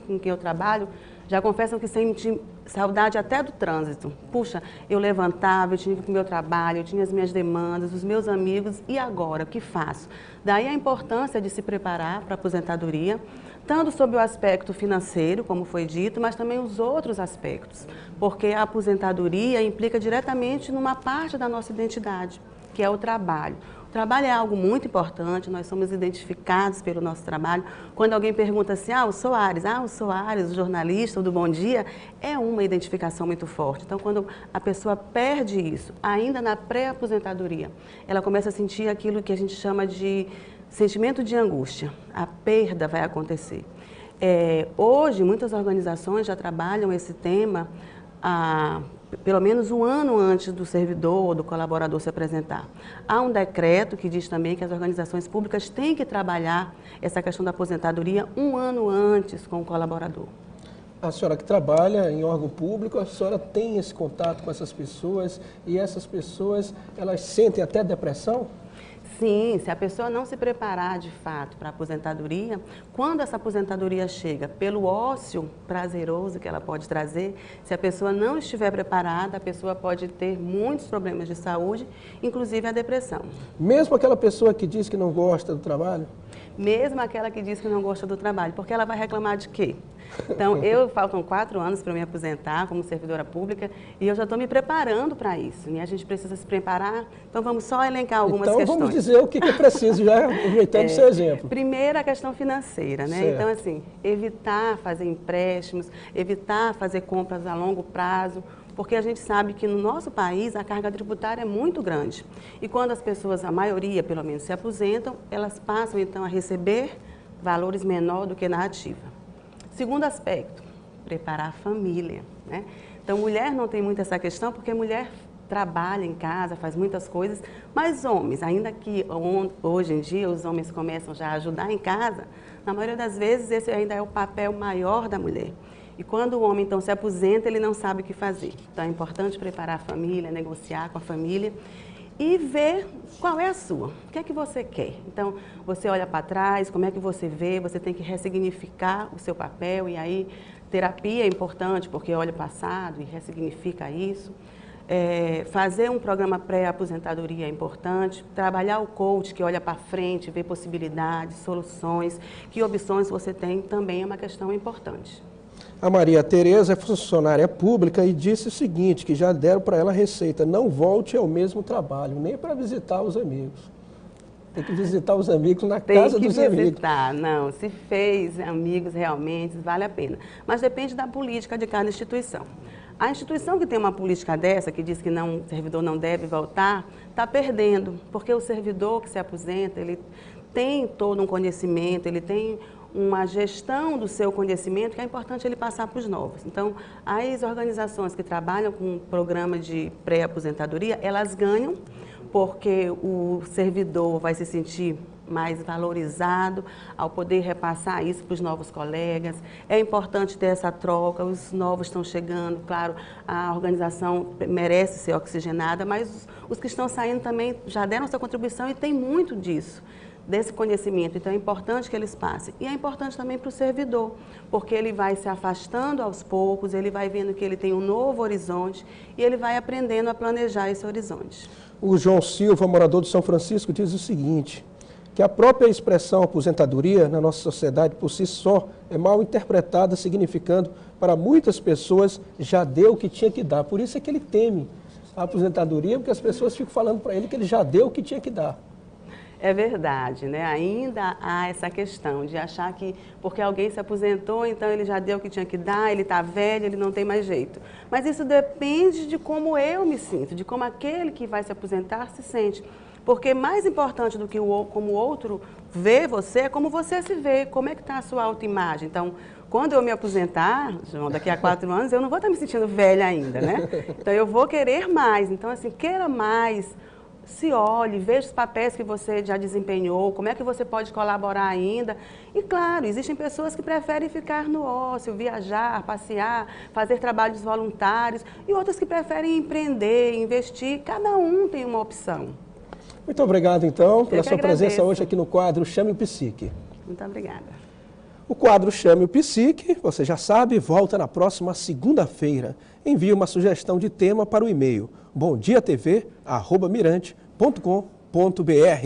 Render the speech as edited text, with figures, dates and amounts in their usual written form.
com quem eu trabalho já confessam que sentem saudade até do trânsito. Puxa, eu levantava, eu tinha que ir para o meu trabalho, eu tinha as minhas demandas, os meus amigos, e agora, o que faço? Daí a importância de se preparar para a aposentadoria, tanto sob o aspecto financeiro, como foi dito, mas também os outros aspectos, porque a aposentadoria implica diretamente numa parte da nossa identidade, que é o trabalho. O trabalho é algo muito importante, nós somos identificados pelo nosso trabalho. Quando alguém pergunta assim, o Soares, o jornalista, o do Bom Dia, é uma identificação muito forte. Então, quando a pessoa perde isso, ainda na pré-aposentadoria, ela começa a sentir aquilo que a gente chama de sentimento de angústia. A perda vai acontecer. Hoje, muitas organizações já trabalham esse tema pelo menos um ano antes do servidor ou do colaborador se apresentar. Há um decreto que diz também que as organizações públicas têm que trabalhar essa questão da aposentadoria um ano antes com o colaborador. A senhora que trabalha em órgão público, a senhora tem esse contato com essas pessoas e essas pessoas, elas sentem até depressão? Sim, se a pessoa não se preparar de fato para a aposentadoria, quando essa aposentadoria chega pelo ócio prazeroso que ela pode trazer, se a pessoa não estiver preparada, a pessoa pode ter muitos problemas de saúde, inclusive a depressão. Mesmo aquela pessoa que diz que não gosta do trabalho? Mesmo aquela que diz que não gosta do trabalho, porque ela vai reclamar de quê? Então, faltam 4 anos para eu me aposentar como servidora pública e eu já estou me preparando para isso. E a gente precisa se preparar, então vamos só elencar algumas questões. Então, vamos dizer o que é preciso, já aproveitando o seu exemplo. Primeiro, a questão financeira, né? Certo. Então, assim, evitar fazer empréstimos, evitar fazer compras a longo prazo, porque a gente sabe que no nosso país a carga tributária é muito grande. E quando as pessoas, a maioria pelo menos, se aposentam, elas passam então a receber valores menor do que na ativa. Segundo aspecto, preparar a família, né? Então, mulher não tem muito essa questão, porque mulher trabalha em casa, faz muitas coisas, mas homens, ainda que hoje em dia os homens começam já a ajudar em casa, na maioria das vezes esse ainda é o papel maior da mulher. E quando o homem então se aposenta, ele não sabe o que fazer. Então é importante preparar a família, negociar com a família e ver qual é a sua, o que é que você quer. Então, você olha para trás, como é que você vê, você tem que ressignificar o seu papel, e aí terapia é importante, porque olha o passado e ressignifica isso. Fazer um programa pré-aposentadoria é importante, trabalhar o coach que olha para frente, vê possibilidades, soluções, que opções você tem, também é uma questão importante. A Maria Tereza é funcionária pública e disse o seguinte, que já deram para ela a receita, não volte ao mesmo trabalho, nem para visitar os amigos. Tem que visitar os amigos na casa dos amigos. Tem que visitar, não, se fez amigos realmente, vale a pena. Mas depende da política de cada instituição. A instituição que tem uma política dessa, que diz que o servidor não deve voltar, está perdendo, porque o servidor que se aposenta, ele tem todo um conhecimento, ele tem uma gestão do seu conhecimento que é importante ele passar para os novos. Então, as organizações que trabalham com o programa de pré-aposentadoria, elas ganham porque o servidor vai se sentir mais valorizado ao poder repassar isso para os novos colegas. É importante ter essa troca, os novos estão chegando, claro, a organização merece ser oxigenada, mas os que estão saindo também já deram sua contribuição e tem muito disso, desse conhecimento, então é importante que eles passem. E é importante também para o servidor, porque ele vai se afastando aos poucos, ele vai vendo que ele tem um novo horizonte e ele vai aprendendo a planejar esse horizonte. O João Silva, morador de São Francisco, diz o seguinte, que a própria expressão aposentadoria na nossa sociedade por si só é mal interpretada, significando para muitas pessoas já deu o que tinha que dar. Por isso é que ele teme a aposentadoria, porque as pessoas ficam falando para ele que ele já deu o que tinha que dar. É verdade, né? Ainda há essa questão de achar que porque alguém se aposentou, então ele já deu o que tinha que dar, ele está velho, ele não tem mais jeito. Mas isso depende de como eu me sinto, de como aquele que vai se aposentar se sente. Porque mais importante do que como o outro vê você, é como você se vê, como é que está a sua autoimagem. Então, quando eu me aposentar, João, daqui a 4 anos, eu não vou estar me sentindo velha ainda, né? Então, eu vou querer mais. Então, assim, queira mais. Se olhe, veja os papéis que você já desempenhou, como é que você pode colaborar ainda. E, claro, existem pessoas que preferem ficar no ócio, viajar, passear, fazer trabalhos voluntários, e outras que preferem empreender, investir. Cada um tem uma opção. Muito obrigado, então, pela sua agradeço. presença hoje aqui no quadro Chame o Psique. Muito obrigada. O quadro Chame o Psique, você já sabe, volta na próxima segunda-feira. Envie uma sugestão de tema para o e-mail bomdiatv@mirante.com.br.